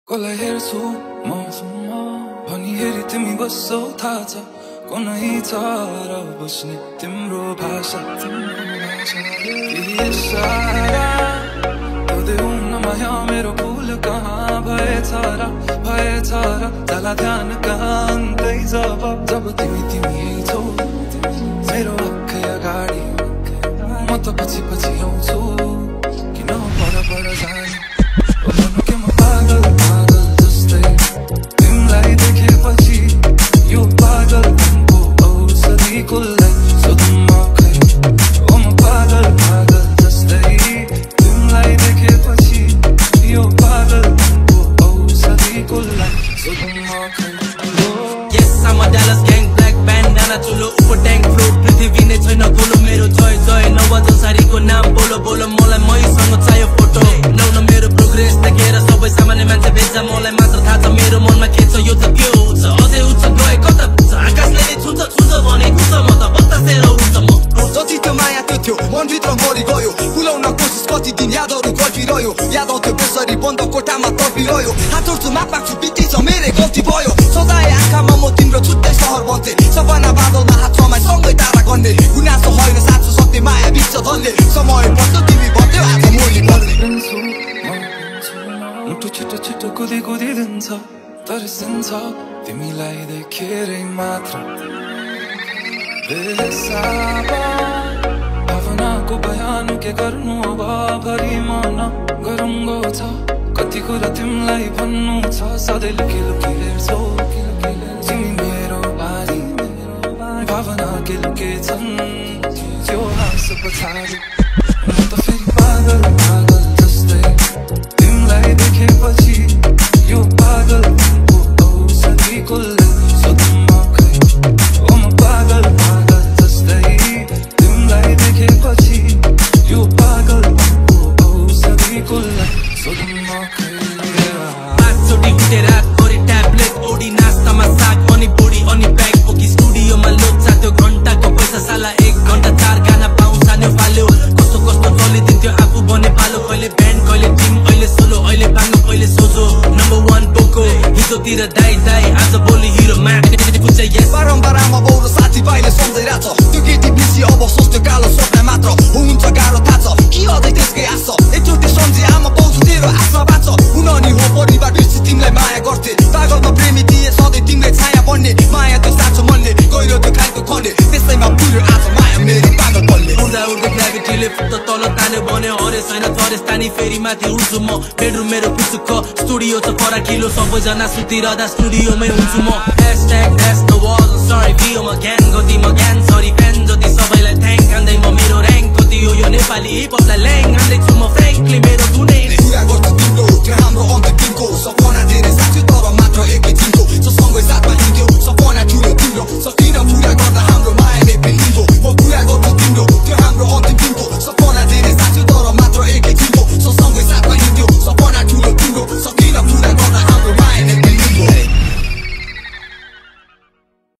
कसलाई हेर्छु म भनी हेरी तिमी बस्छौ थाहा छ कुनै छ र बुझ्ने तिम्रो भाषा इसारा देऊ न माया मेरो फुल कहाँ भएछ र जाला ध्यान कान्तै जब तिमी छौ मेरो अक्कै अगाडि म त पछि आउँछु किन पर जाने भन्नु के म पागल जस्तै तिमीलाई देखेपछि यो पागलपनको औषधिकोलाई सोधौँ म खै ओ म पागल जस्तै तिमीलाई देखेपछि यो पागलपनको औषधिकोलाई सोधौँ म खै Yes, I'm a Dallas gang, black bandana चुलो उपर ट्याङ्क फ्लोट पृथ्वी नै छैन गोलो मेरो जय नवजल सारीको नाम बोलो मलाई मैसँग चाहियो फोटो लाउन मेरो प्रोग्रेस देखेर सबै सामान्य मान्छे भेट्छ मलाई मात्र थाहा छ मेरो मनमा के छ यो त के हो अझै उच्च गए कता आकाशले नै छुन्छ भने खुन्छ म त बतासेर उठ्छ म जति त्यो माया त्यो थियो मनभित्र मरि गयो भुलाउन कोसिस कति दिन यादहरू गल्टिरह्यो याद आउँथ्यो बेसरी बन्द कोठामा तपिरह्यो हात जोड्छु माफ माग्छु बित्ती छ मेरै गल्ती भयो सजाय आँखामा म तिम्रो छुट्टै सहर बन्थे सपना बादलमा हात समाई सँगै तारा गन्ने गुनासो होइन साँचो सत्य माया बिच धन्ने समय पर्छ तिमी भन्थ्यौ आज मोली भन्ने मुटु छिटो कुदी दिन्छ तर्सिन्छ तिमीलाई देखेरै मात्र भावनाको बयान के गर्नु अब भरि मन गरङ्गो छ कति कुरा तिमीलाई भन्नु छ सधैँ लुकी हेर्छौ तिमी मेरो बारी भावना के लुके छन् त्यो हाँस पछाडि म त फेरि पागल जस्तै तिमीलाई देखेपछि यो पागलको औषधिकोलाई सोधौँ म खै ओ म पागल जस्तै तिमीलाई देखेपछि यो पागलको औषधिकोलाई सोधौँ म खै पाँचचोटि उठेर गरे ट्याब्लेट ओडी नास्तामा साग अनि बोडी अनि ब्याग बोकी स्टुडियोमा लोचा त्यो घन्टाको पैसा साला 1 घन्टा 4 गाना पाउँछ सानो फाल्यो कस्तो चलिदिन्थ्यो आफू बने पालो कहिले ब्यान्ड कहिले टिम अहिले सोलो अहिले बाङ्गो कहिले सोझो नम्बर 1 बोको हिजोतिर दाइ आज बोली हिरो बारम्बार आमा बाउ र साथीभाइले सम्झाइरहेछ त्यो केटी बिसी अब सोच्थ्यो कालो स्वप्न मात्र हुन्छ गाह्रो थाहा छ के अझै त्यसकै आश छ एकचोटि सम्झे आमा बाउ तेरो आशमा बाँच हुन नि हो परिवार बिर्सी तिमीलाई माया गर्थे पागलमा प्रेमी दिए सधैँ तिमीलाई छाया बन्ने माया त्यो साँचो मनले गहिरो त्यो खालको खन्ने त्यसैमा पुग्यो आज माया मेरी पागल बन्ने उड्दा ग्राभिटीले फुट तल तान्यो भने हरे छैन चरेस तानी फेरि माथि उठ्छु म बेडरुम मेरो पुसुख स्टुडियो छ फराकिलो सबैजना सुतिरहँदा स्टुडियोमै हुन्छु म #that's the wall sorry भियो म ज्ञान सरी फ्यान जति सबैलाई थ्याङ्क हान्दै म मेरो र्याङ्क कति हो यो नेपाली हिपहपलाई ल्याङ हान्दै छु म फ्रेङ्कली